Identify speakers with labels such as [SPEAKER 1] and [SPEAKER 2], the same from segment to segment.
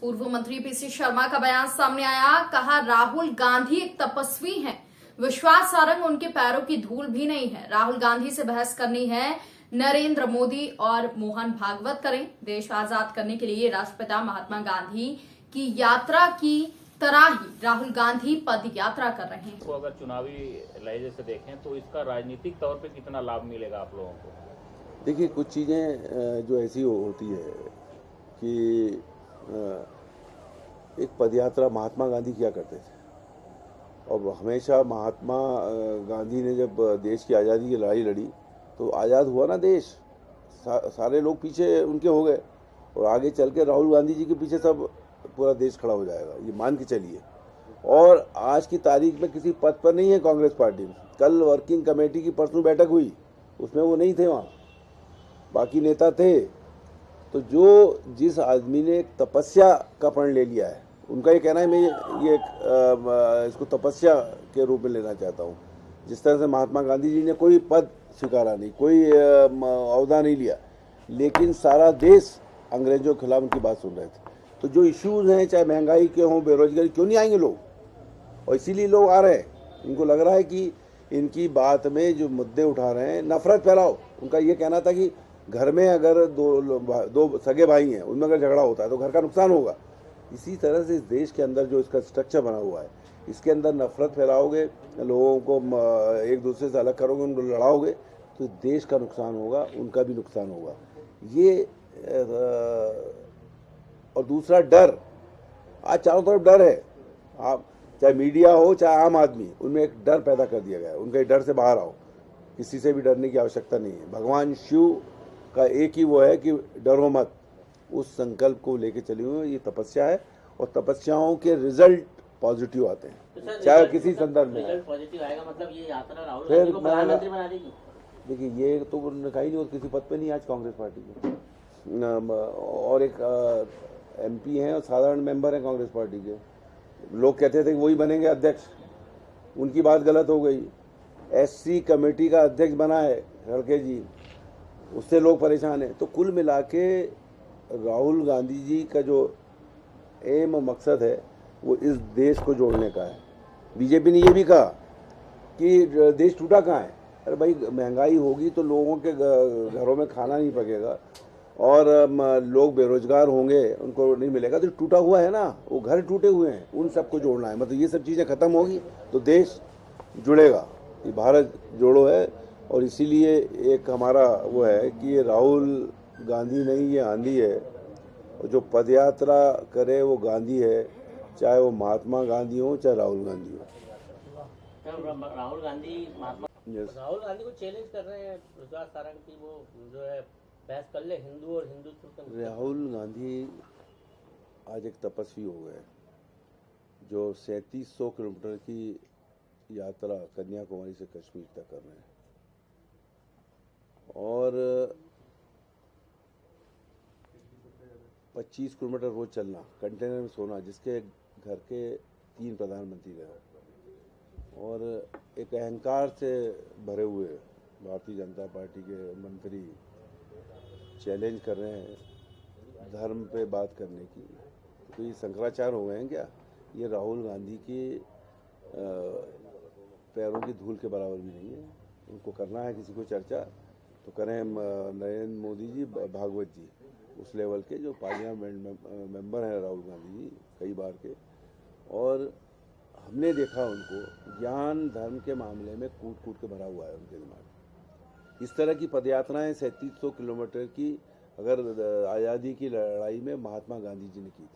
[SPEAKER 1] पूर्व मंत्री पीसी शर्मा का बयान सामने आया। कहा, राहुल गांधी एक तपस्वी हैं, विश्वास सारंग उनके पैरों की धूल भी नहीं है। राहुल गांधी से बहस करनी है नरेंद्र मोदी और मोहन भागवत करें। देश आजाद करने के लिए राष्ट्रपिता महात्मा गांधी की यात्रा की तरह ही राहुल गांधी पद यात्रा कर रहे हैं।
[SPEAKER 2] तो अगर चुनावी लहजे से देखें तो इसका राजनीतिक तौर पे कितना लाभ मिलेगा आप लोगों को?
[SPEAKER 3] देखिए, कुछ चीज़ें जो ऐसी होती है कि एक पदयात्रा महात्मा गांधी किया करते थे, और हमेशा महात्मा गांधी ने जब देश की आज़ादी की लड़ाई लड़ी तो आज़ाद हुआ ना देश। सारे लोग पीछे उनके हो गए, और आगे चल के राहुल गांधी जी के पीछे सब पूरा देश खड़ा हो जाएगा, ये मान के चलिए। और आज की तारीख में किसी पद पर नहीं है कांग्रेस पार्टी में। कल वर्किंग कमेटी की परसों बैठक हुई, उसमें वो नहीं थे, वहाँ बाकी नेता थे। तो जिस आदमी ने एक तपस्या का प्रण ले लिया है, उनका ये कहना है मैं ये इसको तपस्या के रूप में लेना चाहता हूँ। जिस तरह से महात्मा गांधी जी ने कोई पद स्वीकारा नहीं, कोई ओहदा नहीं लिया, लेकिन सारा देश अंग्रेजों के खिलाफ उनकी बात सुन रहे थे। तो जो इश्यूज हैं, चाहे महंगाई के हों, बेरोजगारी, क्यों नहीं आएंगे लोग? और इसीलिए लोग आ रहे हैं। इनको लग रहा है कि इनकी बात में जो मुद्दे उठा रहे हैं, नफरत फैलाओ। उनका ये कहना था कि घर में अगर दो सगे भाई हैं, उनमें अगर झगड़ा होता है तो घर का नुकसान होगा। इसी तरह से इस देश के अंदर जो इसका स्ट्रक्चर बना हुआ है, इसके अंदर नफरत फैलाओगे, लोगों को एक दूसरे से अलग करोगे, उनको लड़ाओगे, तो देश का नुकसान होगा, उनका भी नुकसान होगा। ये और दूसरा डर, आज चारों तरफ डर है। आप चाहे मीडिया हो चाहे आम आदमी, उनमें एक डर पैदा कर दिया गया है। उनके डर से बाहर आओ, किसी से भी डरने की आवश्यकता नहीं है। भगवान शिव का एक ही वो है कि डरो मत। उस संकल्प को लेके चली हुई ये तपस्या है, और तपस्याओं के रिजल्ट पॉजिटिव आते हैं, तो चाहे किसी संदर्भ में
[SPEAKER 4] रिजल्ट पॉजिटिव आएगा। मतलब ये यात्रा राहुल गांधी को प्रधानमंत्री बना देगी।
[SPEAKER 3] देखिए, ये तो उन्होंने कहा ही नहीं, और किसी पद पे नहीं आज कांग्रेस पार्टी के। और एक MP हैं और साधारण मेंबर हैं कांग्रेस पार्टी के। लोग कहते थे कि वही बनेंगे अध्यक्ष, उनकी बात गलत हो गई। SC कमेटी का अध्यक्ष बना है खड़गे जी, उससे लोग परेशान हैं। तो कुल मिला के राहुल गांधी जी का जो एम और मकसद है वो इस देश को जोड़ने का है। बीजेपी ने ये भी कहा कि देश टूटा कहाँ है। अरे भाई, महंगाई होगी तो लोगों के घरों में खाना नहीं पकेगा, और लोग बेरोजगार होंगे, उनको नहीं मिलेगा। तो टूटा हुआ है ना, वो घर टूटे हुए हैं, उन सबको जोड़ना है। मतलब ये सब चीज़ें ख़त्म होगी तो देश जुड़ेगा। ये भारत जोड़ो है, और इसीलिए एक हमारा वो है कि ये राहुल गांधी नहीं, ये आंधी है। और जो पदयात्रा करे वो गांधी है, चाहे वो महात्मा गांधी हो चाहे राहुल गांधी हो।
[SPEAKER 4] राहुल गांधी
[SPEAKER 5] राहुल गांधी को चैलेंज कर रहे हैं विश्वास सारंग की, वो जो है बहस कर ले हिंदू और हिंदुत्व।
[SPEAKER 3] राहुल गांधी आज एक तपस्वी हो गए, जो 3700 किलोमीटर की यात्रा कन्याकुमारी से कश्मीर तक कर रहे हैं, और 25 किलोमीटर रोज चलना, कंटेनर में सोना, जिसके घर के 3 प्रधानमंत्री रहे, और एक अहंकार से भरे हुए भारतीय जनता पार्टी के मंत्री चैलेंज कर रहे हैं धर्म पे बात करने की। तो ये शंकराचार्य हो गए हैं क्या? ये राहुल गांधी के पैरों की धूल के बराबर भी नहीं है। उनको करना है किसी को चर्चा तो करें नरेंद्र मोदी जी, भागवत जी, उस लेवल के जो पार्लियामेंट मेंबर हैं राहुल गांधी जी कई बार के। और हमने देखा उनको ज्ञान धर्म के मामले में कूट कूट के भरा हुआ है उनके दिमाग। इस तरह की पदयात्राएं 3700 किलोमीटर की अगर आज़ादी की लड़ाई में महात्मा गांधी जी ने की थी,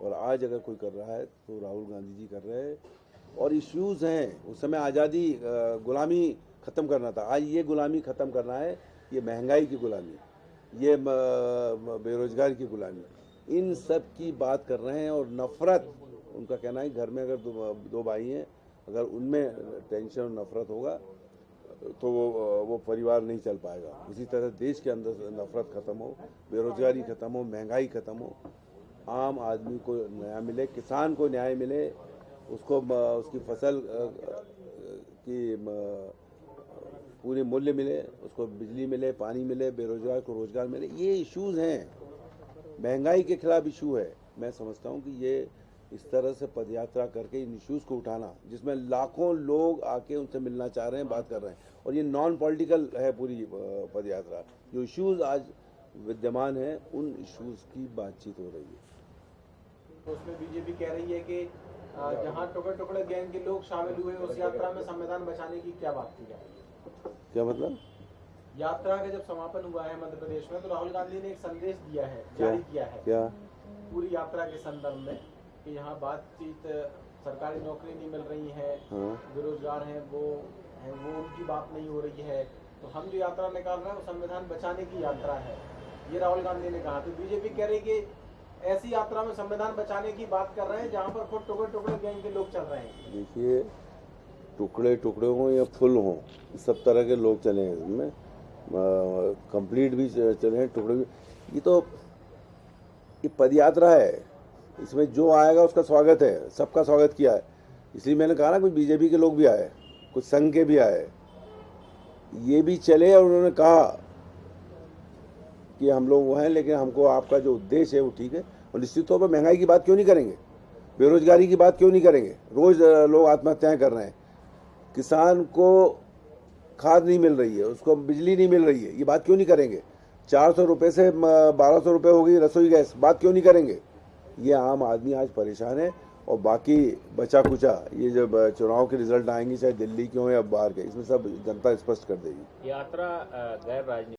[SPEAKER 3] और आज अगर कोई कर रहा है तो राहुल गांधी जी कर रहे हैं। और इश्यूज हैं, उस समय आज़ादी गुलामी ख़त्म करना था, आज ये गुलामी ख़त्म करना है। ये महंगाई की गुलामी, ये बेरोजगार की गुलामी, इन सब की बात कर रहे हैं। और नफ़रत, उनका कहना है घर में अगर दो भाई हैं, अगर उनमें टेंशन और नफ़रत होगा तो वो परिवार नहीं चल पाएगा। उसी तरह देश के अंदर नफ़रत ख़त्म हो, बेरोजगारी ख़त्म हो, महंगाई ख़त्म हो, आम आदमी को न्याय मिले, किसान को न्याय मिले, उसको उसकी फसल की पूरी मूल्य मिले, उसको बिजली मिले, पानी मिले, बेरोजगार को रोजगार मिले। ये इश्यूज हैं। महंगाई के खिलाफ इशू है, मैं समझता हूं कि ये इस तरह से पदयात्रा करके इन इश्यूज को उठाना, जिसमें लाखों लोग आके उनसे मिलना चाह रहे हैं, बात कर रहे हैं, और ये नॉन पॉलिटिकल है पूरी पदयात्रा। जो इश्यूज आज विद्यमान हैं उन इश्यूज की बातचीत हो रही है।
[SPEAKER 6] तो उसमें बीजेपी कह रही है कि जहां टुकड़े टुकड़े गैंग के लोग शामिल हुए उस यात्रा में संविधान बचाने की क्या बात की जाए?
[SPEAKER 3] क्या मतलब?
[SPEAKER 6] यात्रा का जब समापन हुआ है मध्य प्रदेश में, तो राहुल गांधी ने एक संदेश दिया है,
[SPEAKER 3] क्या?
[SPEAKER 6] जारी किया है
[SPEAKER 3] क्या?
[SPEAKER 6] पूरी यात्रा के संदर्भ में कि यहाँ बातचीत, सरकारी नौकरी नहीं मिल रही है,
[SPEAKER 3] हाँ।
[SPEAKER 6] बेरोजगार हैं वो उनकी बात नहीं हो रही है, तो हम जो यात्रा निकाल रहे हैं वो संविधान बचाने की यात्रा है, ये राहुल गांधी ने कहा। तो बीजेपी कह रही कि ऐसी यात्रा में संविधान बचाने की बात कर रहे हैं जहाँ पर खुद टुकड़े टुकड़े गैंग के लोग चल रहे हैं।
[SPEAKER 3] देखिए, टुकड़े टुकड़े हों या फुल हों, सब तरह के लोग चले हैं इसमें, कंप्लीट भी चले हैं, टुकड़े भी। ये पदयात्रा है, इसमें जो आएगा उसका स्वागत है, सबका स्वागत किया है। इसलिए मैंने कहा ना, कुछ बीजेपी के लोग भी आए, कुछ संघ के भी आए, ये भी चले और उन्होंने कहा कि हम लोग वो हैं, लेकिन हमको आपका जो उद्देश्य है वो ठीक है। और निश्चित तौर पर महंगाई की बात क्यों नहीं करेंगे, बेरोजगारी की बात क्यों नहीं करेंगे? रोज लोग आत्महत्याएं कर रहे हैं, किसान को खाद नहीं मिल रही है, उसको बिजली नहीं मिल रही है, ये बात क्यों नहीं करेंगे? 400 रुपये से 1200 रुपये हो गई रसोई गैस, बात क्यों नहीं करेंगे? ये आम आदमी आज परेशान है। और बाकी बचा कुचा ये जब चुनाव के रिजल्ट आएंगे, चाहे दिल्ली के हो या बाहर के, इसमें सब जनता स्पष्ट कर देगी।
[SPEAKER 2] यात्रा गैर राजनीतिक